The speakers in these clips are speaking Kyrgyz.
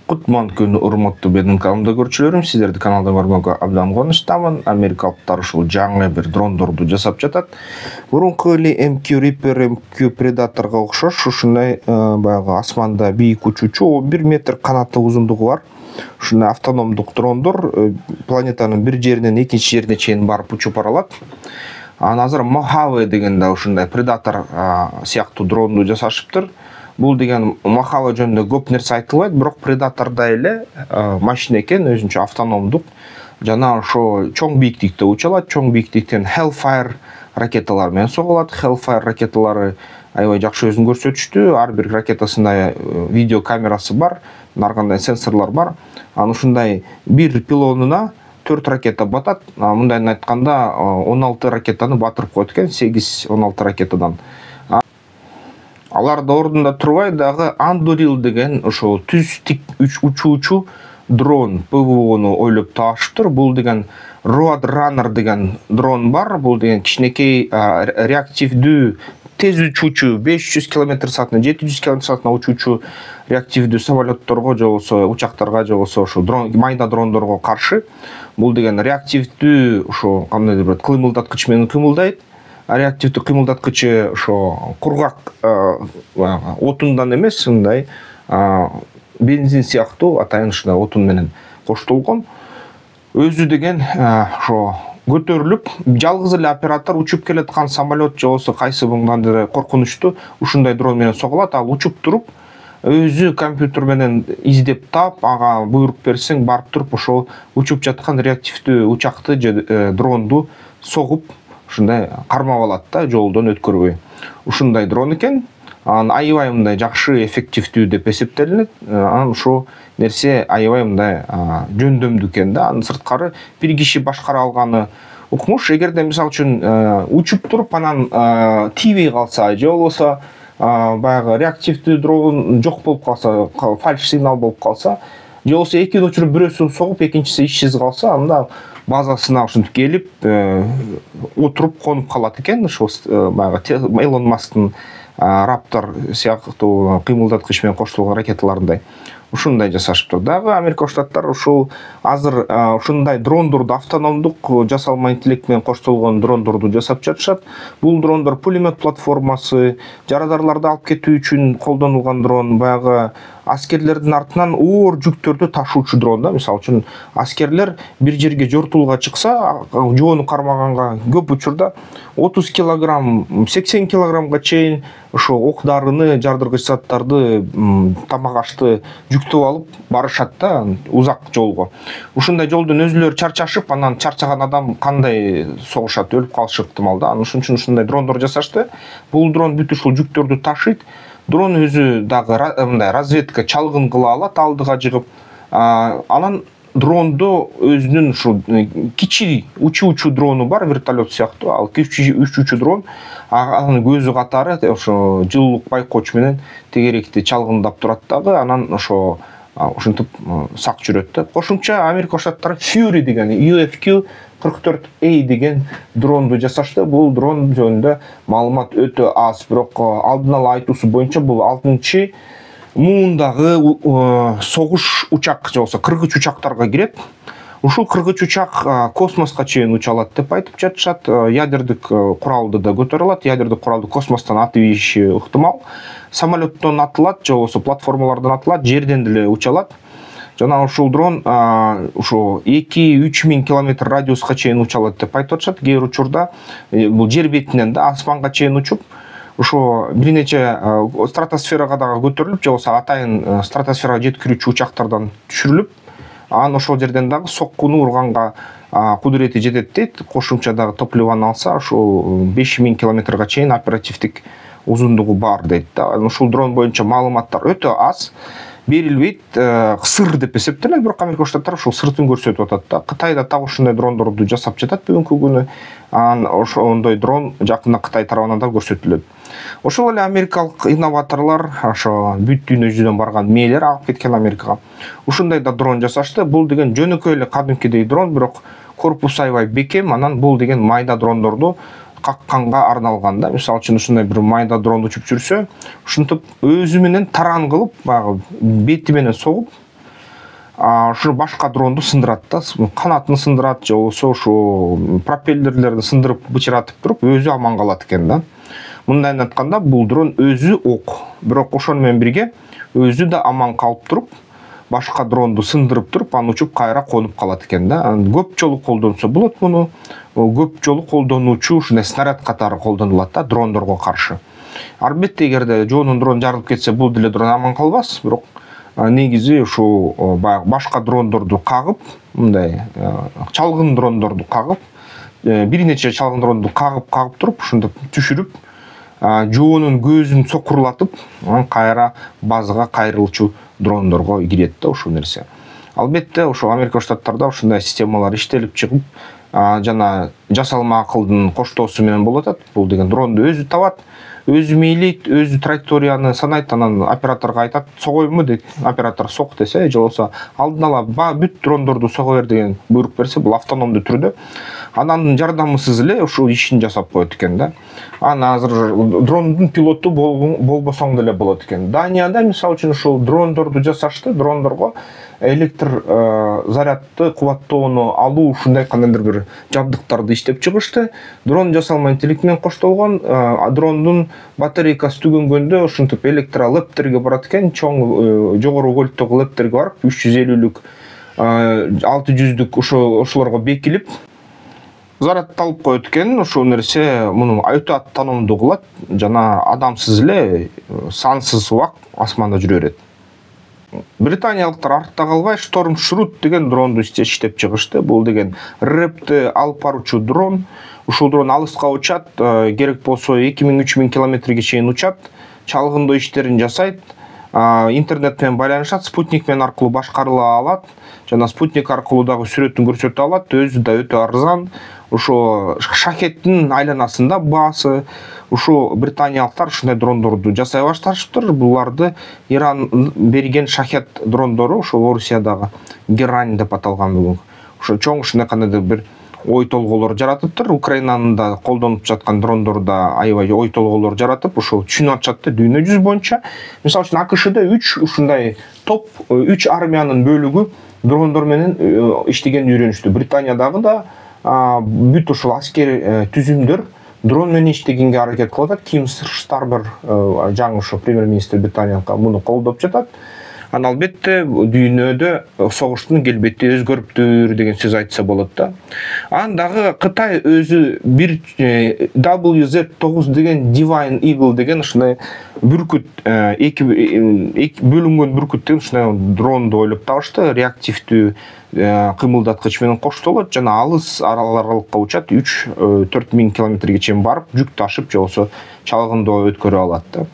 Кутман күнү урматтуу менин каналымда көрчүлөрүм, сиздерди каналдан көргөнгө абдан кубанычтамын. Америкалыктар ушул жаңы бир дрондорду жасап жатат. Мурунку эле MQ Reaper, MQ Predator'га окшош ушундай баягы асманда бийик учуучу 1 метр канаты узундугу бар. Ушундай автономдук дрондор планетанын бир жеринен экинчи жерине чейин барып учуп бара алат. Азыр Mojave деген да ушундай Predator сыяктуу дронду жасашыптыр. Бул деген Mojave жөнүндө көп нерсе айтылбайт, бирок Predator'да эле машина экен, өзүнчө автономдук. Жана ошо чоң бийиктикте уча алат, чоң бийиктиктен Hellfire ракеталар менен соголат. Hellfire ракеталары аябай жакшы өзүн көрсөтүштү. Ар бир ракетасында видео камерасы бар, ар кандай сенсорлор бар. Анан ушундай бир пилонуна 4 ракета батат. Мындайын айтканда 16 ракетаны батырып коет экен, 8-16 ракетадан. Алар да ордунда турбай дагы Anduril деген ошо түз тик учуучу дрон ПВОну ойлоп таашыптыр. Бул деген Roadrunner деген дрон бар. Бул деген кичинекей реактивдүү тез учуучу 500 км/саатына 700 км/саатына учуучу реактивдүү самолетторго же болбосо учактарга же болбосо ошо майда дрондорго каршы. Бул деген реактивдүү ошо кандайдыр бир кыймылдаткыч менен кыймылдайт. Реактивдүү кыймылдаткычы ошо кургак отундан эмес, мындай бензин сыяктуу атайын ушундай отун менен коштолгон. Өзү деген ошо көтөрүлүп, жалгыз эле оператор учуп келаткан самолет же болбосо кайсы мындандыр коркунучтуу ушундай дрон менен соголат. Ал учуп туруп, өзү компьютер менен издеп таап, ага буйрук берсең барып туруп ошол учуп жаткан реактивдүү учакты же дронду согуп ушундай кармап алат да, жолдон өткөрбөй. Ушундай дрон экен. Анан аябай мындай жакшы эффективдүү деп эсептелинет. Анан ушул нерсе аябай мындай жөндөмдүү экен да. Анын сырткары бир киши башкара алганы укмуш. Эгерде мисалы үчүн учуп туруп анан тийбей калса же болбосо баягы реактивдүү дрон жок болуп калса, фальш сигнал болуп калса, же болбосо экини учуруп бирөөсүн согуп, экинчиси ишсиз калса, анда базасына ушинтип келип отуруп конуп калат экен. Ошо баягы Элон Масктын Raptor сыяктуу кыймылдаткыч менен коштолгон ракеталарындай ушундай жасашыптыр. Дагы Америка Штаттары ушул азыр ушундай дрондорду автономдук жасалма интеллект менен коштолгон дрондорду жасап жатышат. Бул дрондор пулемет платформасы, жарадарларды алып кетүү үчүн колдонулган дрон, баягы аскерлердин артынан оор жүктөрдү ташуучу дрон да. Мисалы үчүн аскерлер бир жерге жортуулга чыкса, жоону кармаганга көп учурда 30 килограмм, 80 килограммга чейин ошо ок-дарыны, жардыргыч заттарды, тамак ашты жүктөп алып барышат да узак жолго. Ушундай жолдон өзүлөрү чарчашып, анан чарчаган адам кандай согушат, өлүп калышы ыктымал да. Ошон үчүн ушундай дрондор жасашты. Бул дрон бүт ушул жүктөрдү ташыйт. Дрон өзү дагы мындай разведка чалгын кыла алат, алдыга жыгып. Анан дронду өзүнүн ушул кичи учуучу дрону бар, вертолет сыяктуу. Ал кичи учуучу дрон, анын көзү катары ошо жылуулук байкоочу менен тегеректи чалгындап турат дагы, анан ошо ушинтип сак жүрөт да. Кошумча Америка Штаттары Fury деген UFQ-44A деген дронду жасашты. Бул дрон жөнүндө маалымат өтө аз, бирок алдын ала айтуусу боюнча бул 6-чы муундагы согуш учак же болбосо кыргыч учактарга кирет. Ушул кыргыч учак космоска чейин уча алат деп айтып жатышат. Ядердик куралды да көтөрө алат. Ядердик куралды космостон атып ийиши ыктымал. Самолеттон атылат же болбосо платформалардан атылат, жерден деле уча алат. Жана ушул дрон ошо 2-3 миң километр радиуска чейин уча алат деп айтып атышат. Кээ бир учурда бул жер бетинен да асманга чейин учуп, ошо бир нече стратосферага дагы көтөрүлүп, же болбосо атайын стратосферага жеткирүүчү учактардан түшүрүлүп, анан ошол жерден дагы соккуну урганга кудурети жетет дейт. Кошумча дагы топливону алса, ошол 5000 километрге чейин оперативдик узундугу бар дейт да. Ушул дрон боюнча маалыматтар өтө аз берилбейт, сыр деп эсептелет, бирок Америка Штаттары ушул сыртын көрсөтүп атат да. Кытайда так ушундай дрондорду жасап жатат бүгүнкү күнү. Анан ошондой дрон жакында Кытай тарабынан да көрсөтүлөт. Ошол эле америкалык инноваторлор, ошо бүт дүйнө жүзүнөн барган мээлер агып кеткен Америкага. Ушундай да дрон жасашты. Бул деген жөнөкөй эле кадимкидей дрон, бирок корпусу аябай бекем. Анан бул деген майда дрондорду какканга арналган да. Мисалы үчүн ушундай бир майда дрон учуп жүрсө, ушинтип өзү менен таран кылып, баягы бети менен согуп, Ушу башка дронду сындырат да, канатын сындырат же болбосо ушу пропеллерлерин сындырып бычыратып туруп өзү аман калат экен да. Мындайын айтканда бул дрон өзү ок, бирок ошону менен бирге өзү да аман калып туруп, башка дронду сындырып туруп, аны учуп кайра конуп калат экен да. Көп жолу колдонсо болот муну. Көп жолу колдонуучу ушундай снаряд катары колдонулат да дрондорго каршы. Албетте эгерде жоонун дрон жарылып кетсе, бул деле дрон аман калбас, бирок негизи ушул башка дрондорду кагып, мындай чалгын дрондорду кагып, бир нече чалгын дрондорду кагып туруп, ушинтип түшүрүп, жоонун көзүн сокурлатып, кайра базага кайрылчу дрондорго кирет да ушул нерсе. Албетте ошо Америка Штаттарда ушундай системалар иштелип чыгып, жана жасалма акылдын коштоосу менен болуп атат. Бул деген дронду өзү табат, өзү мейлейт, өзү траекторияны санайт, анан операторго айтат, согойму дейт. Оператор сок десе, же болбосо алдын ала бүт дрондорду сого бер деген буйрук берсе, бул автономдуу түрдө анан жардамысыз эле ушул ишин жасап коет экен да. Аны азыр дрондун пилоту болбосоң деле болот экен. Данияда мисалы үчүн ушул дрондорду жасашты, дрондорго электр зарядты кубаттоону алуу ушундай кандайдыр бир жабдыктарды иштеп чыгышты. Дрон жасалма интеллект менен коштолгон, дрондун батарейкасы түгөнгөндө ушинтип электролептерге барат экен, чоң жогору вольттогу лептерге барып 350-лүк 600-лүк ошолорго бекилип зарядталып коет экен. Ошол нерсе муну өтө автономдуу кылат жана адамсыз эле сансыз убак асманда жүрө берет. Британиялыктар артта калбай Storm Shadow деген дронду иштеп чыгышты. Бул деген репти алып баруучу дрон. Ушул дрон алыска учат, керек болсо 2000-3000 километрге чейин учат, чалгындоо иштерин жасайт, интернет менен байланышат, спутник менен аркылуу башкарыла алат, жана спутник аркылуу дагы сүрөтүн көрсөтө алат, өзү да өтө арзан. Ошо шахеттин айланасында баасы. Ушу британиялыктар ушундай дрондорду жасай башташыптыр. Буларды Иран берген шахет дрондору, ошо Орусиядагы Герань деп аталган бүгүн. Ошо чоң ушундай кандайдыр бир ой толголор жаратыптыр. Украинанын да колдонуп жаткан дрондорда аябай ой толголор жаратып, ошол түшүнүп атышат да дүйнө жүзү боюнча. Мисалы үчүн АКШда 3 ушундай топ, 3 армиянын бөлүгү дрондор менен иштеген үйрөнүштү. Британиядагы да бүт ушул аскери түзүмдөр дрон менен иштегенге аракет кылып атат. Ким Стармер жаңы ошо премьер-министр Британияга муну колдоп жатат. Анан албетте дүйнөдө согуштун келбети өзгөрүптүр деген сөз айтса болот да. Анан дагы Кытай өзү бир WZ9 деген Divine Eagle деген ушундай бүркүт, эки бөлүнгөн бүркүт деген ушундай дронду ойлоп табышты. Реактивдүү кыймылдаткыч менен коштолот жана алыс аралыкка учат, 3-4 миң километрге чейин барып, жүк ташып, же болбосо чалгындоо өткөрө алат да.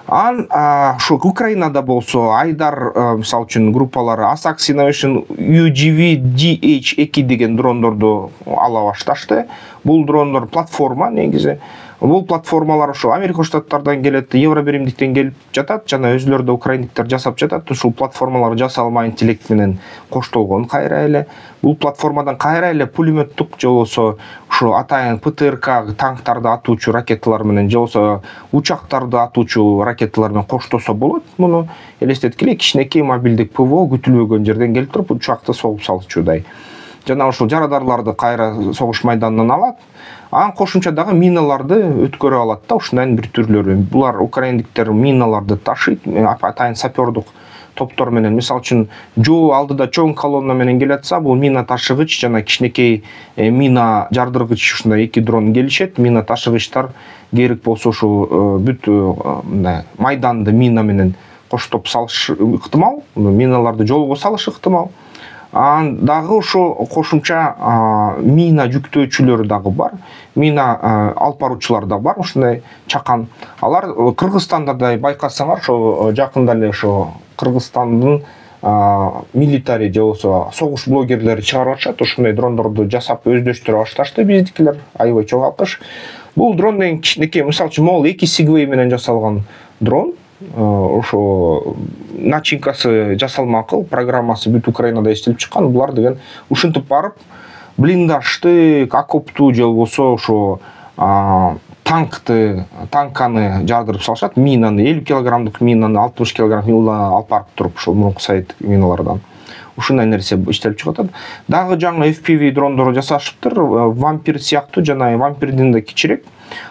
Ошо Украинада болсо Айдар мисалы үчүн группалары Asax Innovation UGV DH2 деген дрондорду ала башташты. Бул дрондор платформа негизи. Бул платформалар ошо Америка Штаттардан келет, Евробиримдиктен келип жатат, жана өзүлөрү да украиндиктер жасап жатат. Ушул платформалар жасалма интеллект менен коштолгон кайра эле. Бул платформадан кайра эле пулеметтук же болбосо ушу атайын ПТРК танктарды атуучу ракеталар менен же болбосо учактарды атуучу ракеталар менен коштосо болот. Муну элестеткиле, кичинекей мобилдик ПВО күтүлбөгөн жерден келип туруп учакты согуп салчудай. Жана ушул жарадарларды кайра согуш майданынан алат. Анан кошумча дагы миналарды өткөрө алат да, ушундай бир түрлөрү. Булар украиндиктер миналарды ташыйт, атайын сапёрдук топтор менен. Мисалы үчүн жоо алдыда чоң колонна менен келатса, бул мина ташыгыч жана кичинекей мина жардыргыч ушундай эки дрон келишет. Мина ташыгычтар керек болсо ушул бүт майданды мина менен коштоп салыш ыктымал, миналарды жолго салыш ыктымал. Дагы ошо кошумча мина жүктөөчүлөр дагы бар, мина алып баруучулар дагы бар, ушундай чакан. Алар Кыргызстанда да байкасаңар, ошо жакында эле ошо Кыргызстандын милитари же болбосо согуш блогерлери чыгарып атышат, ушундай дрондорду жасап өздөштүрө башташты биздикилер, аябай чоң алкыш. Бул дрон деген кичинекей, мисалы үчүн могул 2 Segway менен жасалган дрон. Ошо начинкасы жасалма акыл, программасы бүт Украинада иштелип чыккан. Булар деген ушинтип барып, блиндажды, окопту же болбосо ошо танканы жардырып салышат, минаны 50 килограммдык минаны 60 килограмм милда алып барып туруп, ошол мурунку совет миналардан. ушундай нерсе иштелип чыгып атат. Дагы жаңы FPV дрондор жасашыптыр, вампир сыяктуу, жана вампирден да кичирээк.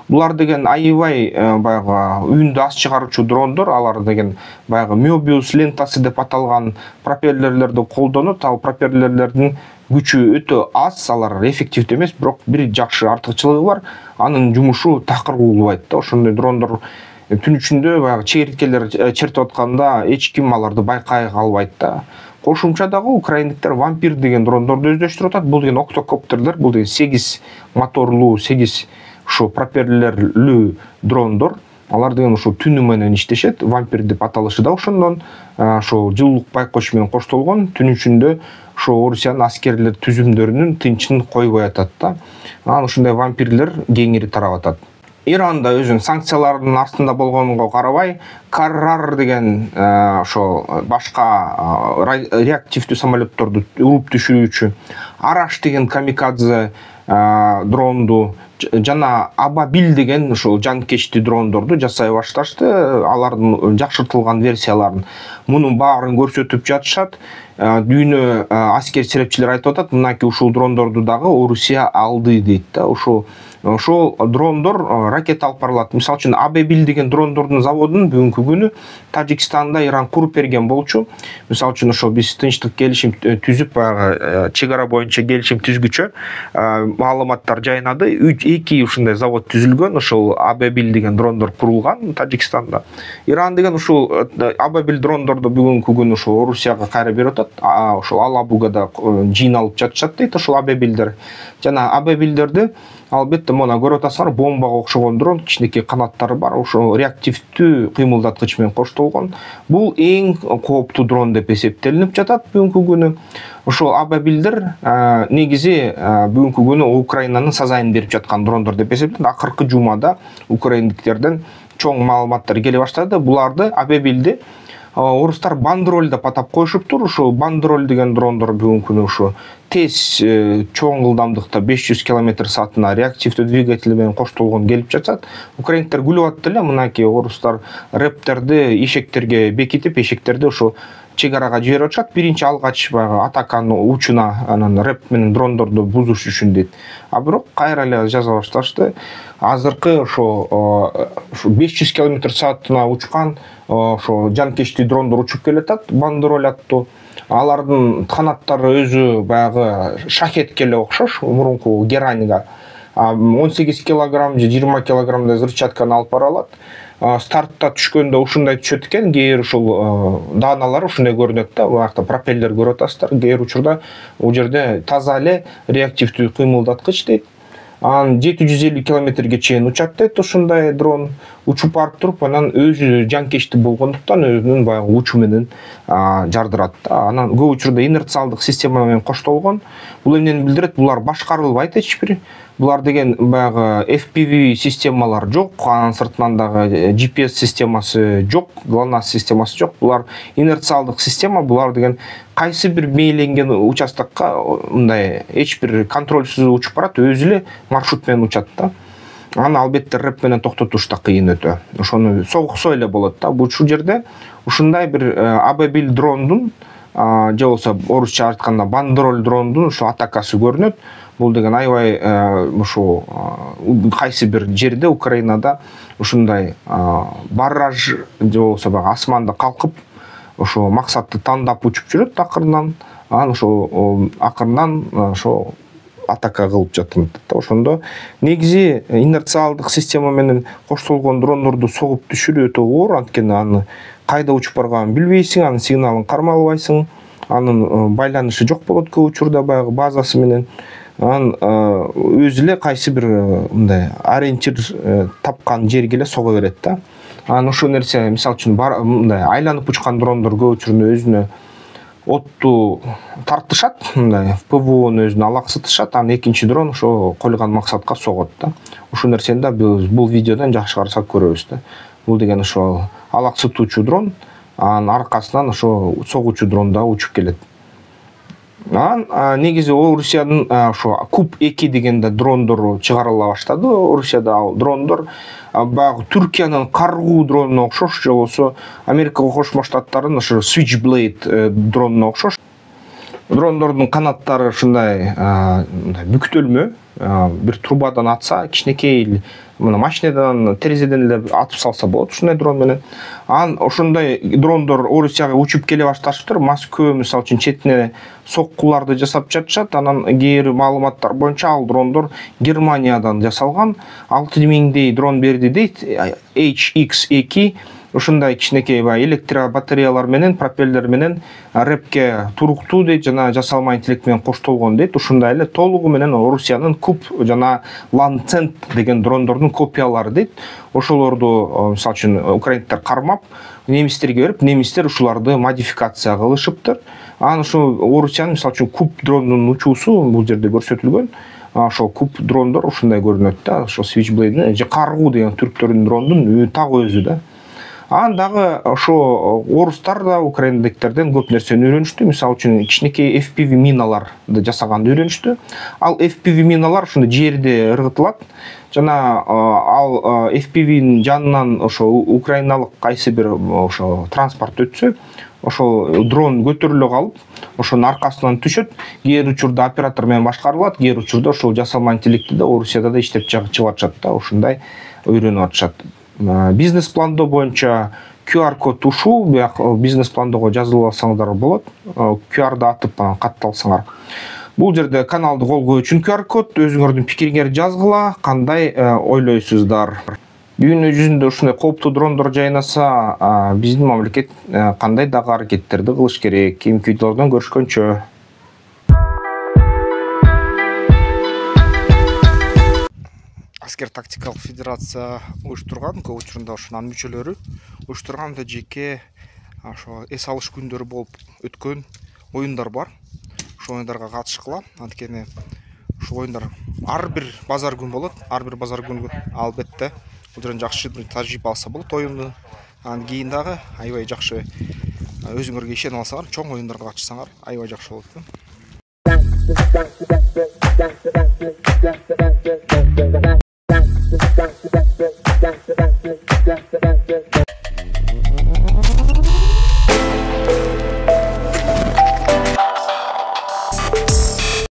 Булар деген аябай баягы үйүндө аз чыгаруучу дрондор, алар деген баягы Möbius лентасы деп аталган пропеллерлерди колдонот. Ал пропеллерлердин күчү өтө аз, алар эффективдүү эмес, бирок бир жакшы артыкчылыгы бар. Анын жумушу такыр куулбайт да. Ошондой дрондор түн ичинде баягы чегирткелер чертип атканда эч ким аларды байкай калбайт да. Кошумча дагы украиндиктер вампир деген дрондорду өздөштүрүп атат. Бул деген октокоптерлер, бул деген 8 моторлуу, 8 ошо пропеллерлүү дрондор. Алар деген ошо түнү менен иштешет. Вампир деп аталышы да ошондон. Ошо жылуулук байкоч менен коштолгон. Түн ичинде ошо Орусиянын аскерлер түзүмдөрүнүн тынчын койбой атат да. Анан ушундай вампирлер кеңири тарап атат. Иран да өзүнүн санкцияларынын астында болгонго карабай, Каррар деген ошо башка реактивдүү самолетторду уруп түшүрүүчү, Араш деген камикадзе дронду жана Абабил деген ошол жанкечти дрондорду жасай башташты. Алардын жакшыртылган версияларын мунун баарын көрсөтүп жатышат. Дүйнө аскер серепчилер айтып атат, мынакей ушул дрондорду дагы Орусия алды дейт да. Ошол дрондор ракета алып барылат. Мисалы үчүн Абабил деген дрондордун заводун бүгүнкү күнү Тажикстанда Иран куруп берген болчу. Мисалы үчүн ошо биз тынчтык келишим түзүп, баягы чегара боюнча келишим түзгүчө маалыматтар жайнады. 2 ушундай завод түзүлгөн, ошол Абабил деген дрондор курулган Тажикстанда. Иран деген ушул Абабил дрондорду бүгүнкү күнү ошо Орусияга кайра берип атат. Ошол Алабугада жыйналып жатышат дейт ошол Абабилдер. Жана Абабилдерди албетте мына көрүп атасыңар, бомбага окшогон дрон, кичинекей канаттары бар, ошо реактивдүү кыймылдаткыч менен коштолгон. Бул эң кооптуу дрон деп эсептелинип жатат бүгүнкү күнү. Ошол Абабилдер негизи бүгүнкү күнү Украинанын сазайын берип жаткан дрондор деп эсептелет. Акыркы жумада украиндиктерден чоң маалыматтар келе баштады. Буларды Абабилди орустар бандероль деп атап коюшуптур. Ошо бандероль деген дрондор бүгүнкү күнү ошо тез чоң ылдамдыкта 500 км/саатына реактивдүү двигатель менен коштолгон келип жатат. Украиндиктер күлүп атты эле, мынакей орустар рептерди эшектерге бекитип, эшектерди ошо чегарага жиберип атышат. Биринчи алгач баягы атаканын учуна анан реп менен дрондорду бузуш үчүн дейт. Бирок кайра эле жаза башташты. Азыркы ошо 500 км/саатына учкан ошо жанкечти дрондор учуп келатат, бандероль аттуу. Алардын канаттары өзү баягы шахетке эле окшош, мурунку гераньга. 18 кг же 20 кг взрывчатканы алып бара алат. Стартта түшкөндө ушундай түшөт экен, кээ ушул дааналар ушундай көрүнөт да, буякта пропеллер көрүп атасыздар. Кээ учурда бул жерде таза эле реактивдүү кыймылдаткыч дейт. Анан 750 км чейин учат дейт ушундай дрон. Учуп барып туруп, анан өзү жанкечти болгондуктан өзүнүн баягы учу менен жардырат. Анан көп учурда инерциалдык система менен коштолгон. Бул эмнени билдирет? Булар башкарылбайт эч бир. Булар деген баягы FPV системалар жок, анын сыртынан дагы GPS системасы жок, GLONASS системасы жок. Булар инерциалдык система, булар деген кайсы бир мейленген участокко мындай эч бир контрольсуз учуп барат, өзү эле маршрут менен учат да. Аны албетте реп менен токтотуш да кыйын өтө. Ошону согуксо эле болот да. Бул жерде ушундай бир Абабил дрондун же болсо орусча айтканда бандероль дрондун ошо атакасы көрүнөт. Бул деген аябай ошо кайсы бир жерде Украинада ушундай барраж же болсо баягы асманда калкып ошо максатты тандап учуп жүрөт акырынан. Анан ошо акырынан ошо атака кылып жатат да. Ошондо негизи инерциалдык система менен коштолгон дрондорду согуп түшүрүү өтө оор, анткени аны кайда учуп барганын билбейсиң, анын сигналын кармалбайсың, анын байланышы жок болот көп учурда баягы базасы менен. Анан өзү эле кайсы бир мындай ориентир тапкан жерге эле сого берет да. Анан ошол нерсе, мисалы үчүн мындай айланып учкан дрондор көп учурда өзүнө отту тартышат, мындай ПВОну өзүнө алаксытышат, анан экинчи дрон ошо коюлган максатка согот да. Ушул нерсени да биз бул видеодон жакшы карасак көрөбүз да. Бул деген ошо алаксытуучу дрон, анын аркасынан ошо согуучу дрон да учуп келет. Анан негизи Орусиянын ошо Куб-2 деген да дрондору чыгарыла баштады. Орусияда ал дрондор баягы Түркиянын каргуу дронуна окшош, же болсо Америка Кошмо Штаттарынын ошо Switchblade дронуна окшош. дрондордун канаттары ушундай бүктөлмө, бир трубадан атса, кичинекей мына машинадан, терезеден эле атып салса болот ушундай дрон менен. Ошондой дрондор Орусияга учуп келе башташыптыр. Москва мисалы үчүн четине соккуларды жасап жатышат. Анан кээ бир маалыматтар боюнча ал дрондор Германиядан жасалган. 6000дей дрон берди дейт. HX2 ушундай кичинекей электробатареялар менен, пропеллер менен репке туруктуу дейт, жана жасалма интеллект менен коштолгон дейт. Ушундай эле толугу менен Орусиянын Куб жана Ланцет деген дрондордун копиялары дейт. Ошолорду мисалы үчүн украиндер кармап, немистерге берип, немистер ушуларды модификация кылышыптыр. Анан ушу Орусиянын мисалы үчүн Куб дронунун учуусу бул жерде көрсөтүлгөн. Ошол Куб дрондор ушундай көрүнөт да, ошо Switchblade же каргуу деген түрктөрдүн дрондун так өзү да. Анан дагы ошо орустар да украиндектерден көп нерсени үйрөнүштү. Мисалы үчүн кичинекей FPV миналарды жасаганды үйрөнүштү. Ал FPV миналар ушундай жерде ыргытылат. Жана ал FPV-нин жанынан ошо украиналык кайсы бир ошо транспорт өтсө, ошол дрон көтөрүлө калып, ошонун аркасынан түшөт. Кээ бир учурда оператор менен башкарылат, кээ бир учурда ошол жасалма интеллекти да Орусияда да иштеп чыгып атышат да, ушундай үйрөнүп атышат. Бизнес пландоо боюнча QR код ушул, бияк бизнес пландоого жазылып алсаңдар болот. QR-ды атып катталсаңар. Бул жерде каналды колгоо үчүн QR код, өзүңөрдүн пикириңерди жазгыла, кандай ойлойсуздар. Дүйнө жүзүндө ушундай кооптуу дрондор жайнаса, биздин мамлекет кандай дагы аракеттерди кылыш керек? Кийинки видеолордон көрүшкөнчө. Аскер тактикалык федерация уюштурган, көп учурунда ошонун мүчөлөрү уюштурган да жеке ошо эс алыш күндөрү болуп өткөн оюндар бар. Ошол оюндарга катышкыла. Анткени ушул оюндар ар бир базар күн болот. Ар бир базар күнү албетте бул жерден жакшы бир тажрыйба алса болот оюнду. Анан кийин дагы аябай жакшы өзүңөргө ишенип алсаңар, чоң оюндарга катышсаңар аябай жакшы болот.